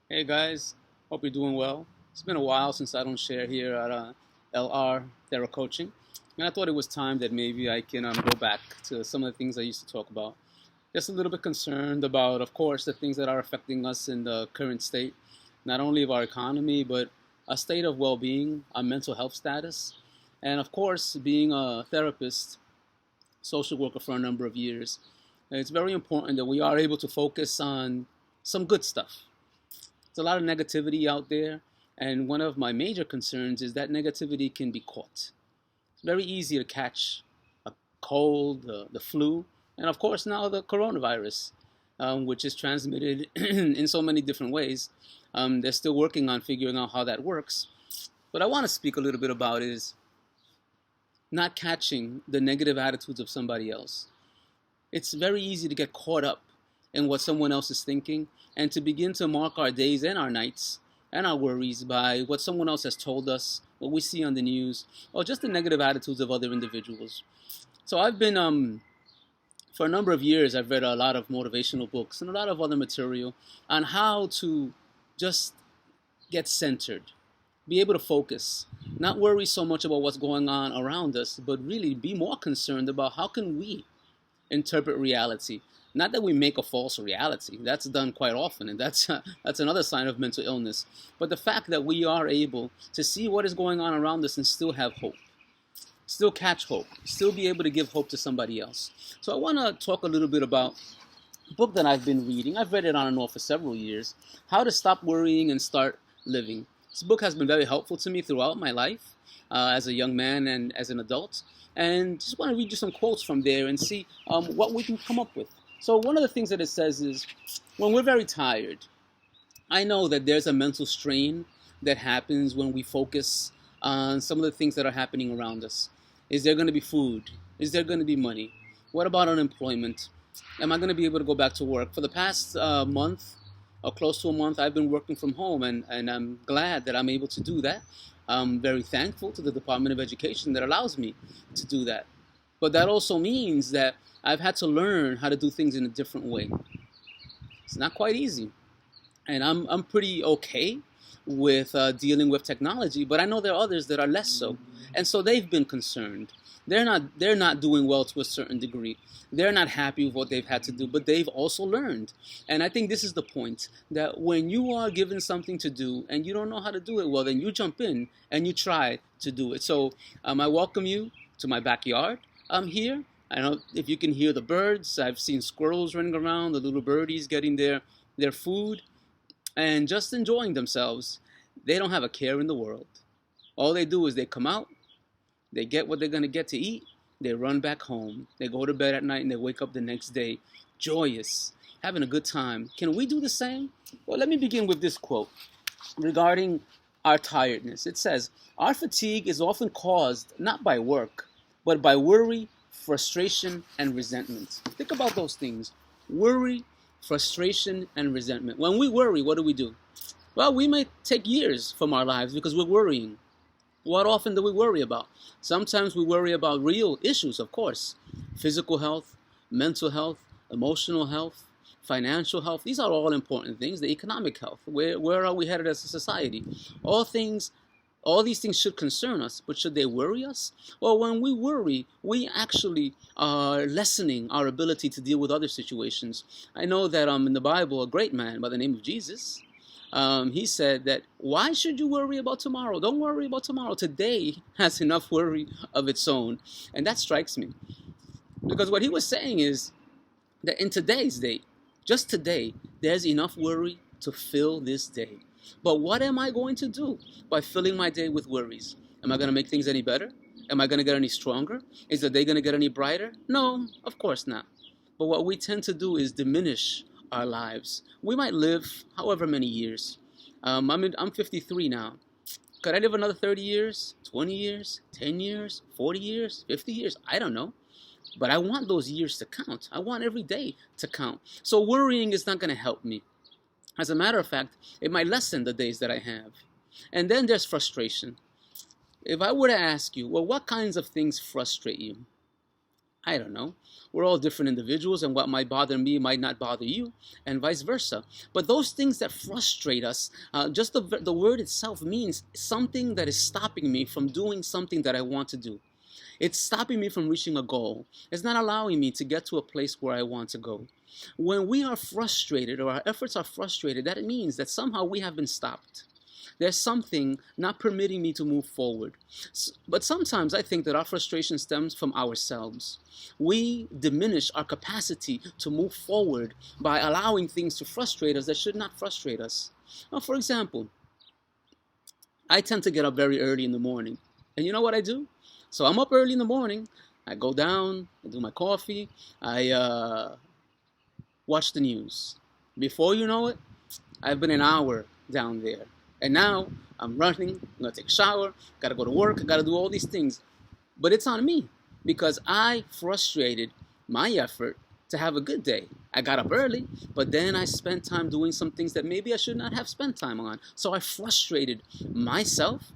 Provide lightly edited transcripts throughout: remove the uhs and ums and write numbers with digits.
Hey guys, hope you're doing well. It's been a while since I don't share here at LR Thera-Coaching, and I thought it was time that maybe I can go back to some of the things I used to talk about. Just a little bit concerned about, of course, the things that are affecting us in the current state, not only of our economy, but a state of well-being, our mental health status, and of course, being a therapist, social worker for a number of years, it's very important that we are able to focus on some good stuff. There's a lot of negativity out there, and one of my major concerns is that negativity can be caught. It's very easy to catch a cold, the flu, and of course now the coronavirus, which is transmitted in so many different ways. They're still working on figuring out how that works. What I want to speak a little bit about is not catching the negative attitudes of somebody else. It's very easy to get caught up in what someone else is thinking and to begin to mark our days and our nights and our worries by what someone else has told us, what we see on the news, or just the negative attitudes of other individuals. So I've been, for a number of years, I've read a lot of motivational books and a lot of other material on how to just get centered, be able to focus, not worry so much about what's going on around us, but really be more concerned about how can we interpret reality. Not that we make a false reality. That's done quite often, and that's another sign of mental illness. But the fact that we are able to see what is going on around us and still have hope, still catch hope, still be able to give hope to somebody else. So I want to talk a little bit about a book that I've been reading. I've read it on and off for several years, How to Stop Worrying and Start Living. This book has been very helpful to me throughout my life as a young man and as an adult. And just want to read you some quotes from there and see what we can come up with. So one of the things that it says is, when we're very tired, I know that there's a mental strain that happens when we focus on some of the things that are happening around us. Is there going to be food? Is there going to be money? What about unemployment? Am I going to be able to go back to work? For the past month, or close to a month, I've been working from home, and I'm glad that I'm able to do that. I'm very thankful to the Department of Education that allows me to do that. But that also means that I've had to learn how to do things in a different way. It's not quite easy. And I'm pretty okay with dealing with technology, but I know there are others that are less so. And so they've been concerned. They're not doing well to a certain degree. They're not happy with what they've had to do, but they've also learned. And I think this is the point, that when you are given something to do and you don't know how to do it well, then you jump in and you try to do it. So I welcome you to my backyard. I'm here. I don't know if you can hear the birds. I've seen squirrels running around, the little birdies getting their food and just enjoying themselves. They don't have a care in the world. All they do is they come out, they get what they're going to get to eat, they run back home, they go to bed at night, and they wake up the next day joyous, having a good time. Can we do the same? Well, let me begin with this quote regarding our tiredness. It says, "Our fatigue is often caused not by work, but by worry, frustration, and resentment." Think about those things. Worry, frustration, and resentment. When we worry, what do? Well, we may take years from our lives because we're worrying. What often do we worry about? Sometimes we worry about real issues, of course. Physical health, mental health, emotional health, financial health. These are all important things. The economic health. Where are we headed as a society? All these things should concern us, but should they worry us? Well, when we worry, we actually are lessening our ability to deal with other situations. I know that in the Bible, a great man by the name of Jesus, he said that, why should you worry about tomorrow? Don't worry about tomorrow. Today has enough worry of its own. And that strikes me. Because what he was saying is that in today's day, just today, there's enough worry to fill this day. But what am I going to do by filling my day with worries? Am I going to make things any better? Am I going to get any stronger? Is the day going to get any brighter? No, of course not. But what we tend to do is diminish our lives. We might live however many years. I'm 53 now. Could I live another 30 years, 20 years, 10 years, 40 years, 50 years? I don't know. But I want those years to count. I want every day to count. So worrying is not going to help me. As a matter of fact, it might lessen the days that I have. And then there's frustration. If I were to ask you, well, what kinds of things frustrate you? I don't know. We're all different individuals, and what might bother me might not bother you, and vice versa. But those things that frustrate us, just the word itself means something that is stopping me from doing something that I want to do. It's stopping me from reaching a goal. It's not allowing me to get to a place where I want to go. When we are frustrated or our efforts are frustrated, that means that somehow we have been stopped. There's something not permitting me to move forward. But sometimes I think that our frustration stems from ourselves. We diminish our capacity to move forward by allowing things to frustrate us that should not frustrate us. Now, for example, I tend to get up very early in the morning. And you know what I do? So I'm up early in the morning. I go down, I do my coffee, I watch the news. Before you know it, I've been an hour down there. And now I'm running, I'm going to take a shower, got to go to work, I got to do all these things. But it's on me because I frustrated my effort to have a good day. I got up early, but then I spent time doing some things that maybe I should not have spent time on. So I frustrated myself.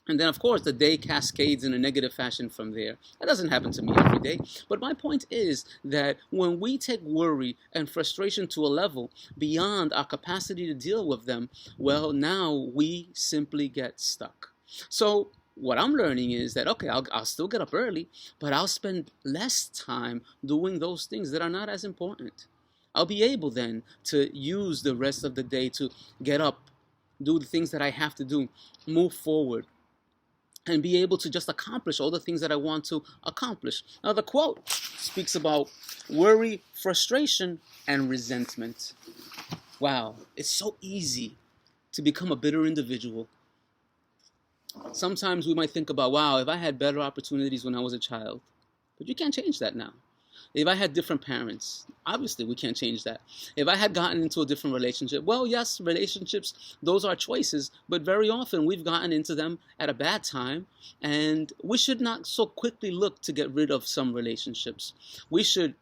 And then, of course, the day cascades in a negative fashion from there. That doesn't happen to me every day. But my point is that when we take worry and frustration to a level beyond our capacity to deal with them, well, now we simply get stuck. So what I'm learning is that, okay, I'll still get up early, but I'll spend less time doing those things that are not as important. I'll be able then to use the rest of the day to get up, do the things that I have to do, move forward, and be able to just accomplish all the things that I want to accomplish. Now, the quote speaks about worry, frustration, and resentment. Wow, it's so easy to become a bitter individual. Sometimes we might think about, wow, if I had better opportunities when I was a child. But you can't change that now. If I had different parents, obviously we can't change that. If I had gotten into a different relationship, well, yes, relationships, those are choices, but very often we've gotten into them at a bad time, and we should not so quickly look to get rid of some relationships. We should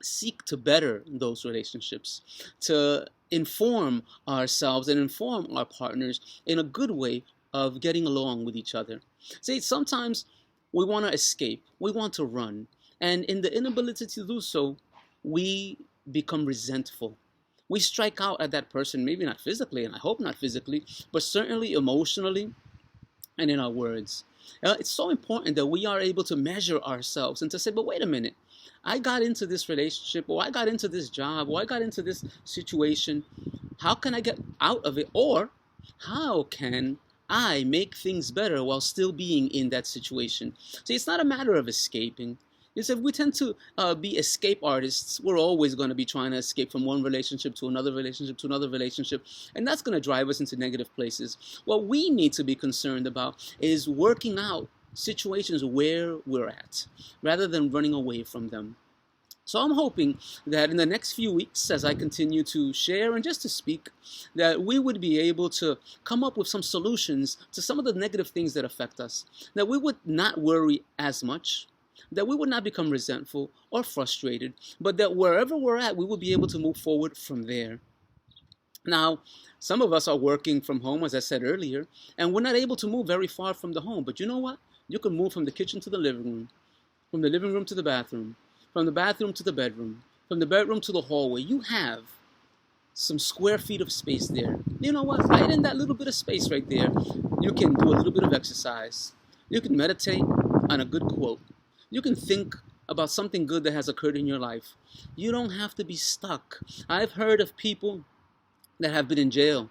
seek to better those relationships, to inform ourselves and inform our partners in a good way of getting along with each other. See, sometimes we want to escape, we want to run. And in the inability to do so, we become resentful. We strike out at that person, maybe not physically, and I hope not physically, but certainly emotionally and in our words. It's so important that we are able to measure ourselves and to say, but wait a minute, I got into this relationship, or I got into this job, or I got into this situation. How can I get out of it? Or how can I make things better while still being in that situation? See, it's not a matter of escaping. Is if we tend to be escape artists, we're always going to be trying to escape from one relationship to another relationship to another relationship, and that's going to drive us into negative places. What we need to be concerned about is working out situations where we're at, rather than running away from them. So I'm hoping that in the next few weeks, as I continue to share and just to speak, that we would be able to come up with some solutions to some of the negative things that affect us, that we would not worry as much, that we would not become resentful or frustrated, but that wherever we're at, we will be able to move forward from there. Now, some of us are working from home, as I said earlier, and we're not able to move very far from the home. But you know what? You can move from the kitchen to the living room, from the living room to the bathroom, from the bathroom to the bedroom, from the bedroom to the hallway. You have some square feet of space there. You know what? Right in that little bit of space right there, you can do a little bit of exercise. You can meditate on a good quote. You can think about something good that has occurred in your life. You don't have to be stuck. I've heard of people that have been in jail,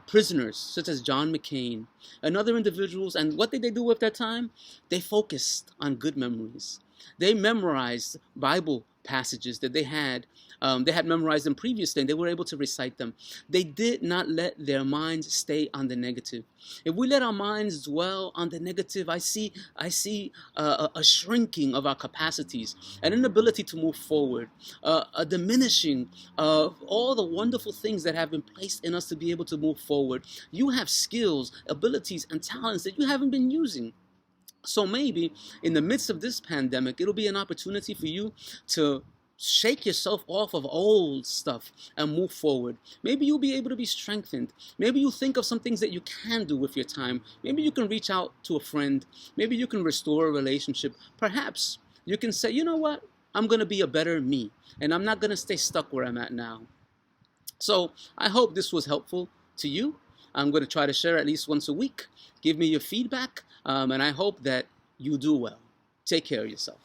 prisoners such as John McCain and other individuals, and what did they do with their time? They focused on good memories. They memorized Bible passages that they had memorized them previously, and they were able to recite them. They did not let their minds stay on the negative. If we let our minds dwell on the negative, I see a shrinking of our capacities, an inability to move forward, a diminishing of all the wonderful things that have been placed in us to be able to move forward. You have skills, abilities, and talents that you haven't been using. So maybe in the midst of this pandemic, it'll be an opportunity for you to shake yourself off of old stuff and move forward. Maybe you'll be able to be strengthened. Maybe you think of some things that you can do with your time. Maybe you can reach out to a friend. Maybe you can restore a relationship. Perhaps you can say, you know what, I'm going to be a better me, and I'm not going to stay stuck where I'm at now. So I hope this was helpful to you. I'm going to try to share at least once a week. Give me your feedback, and I hope that you do well. Take care of yourself.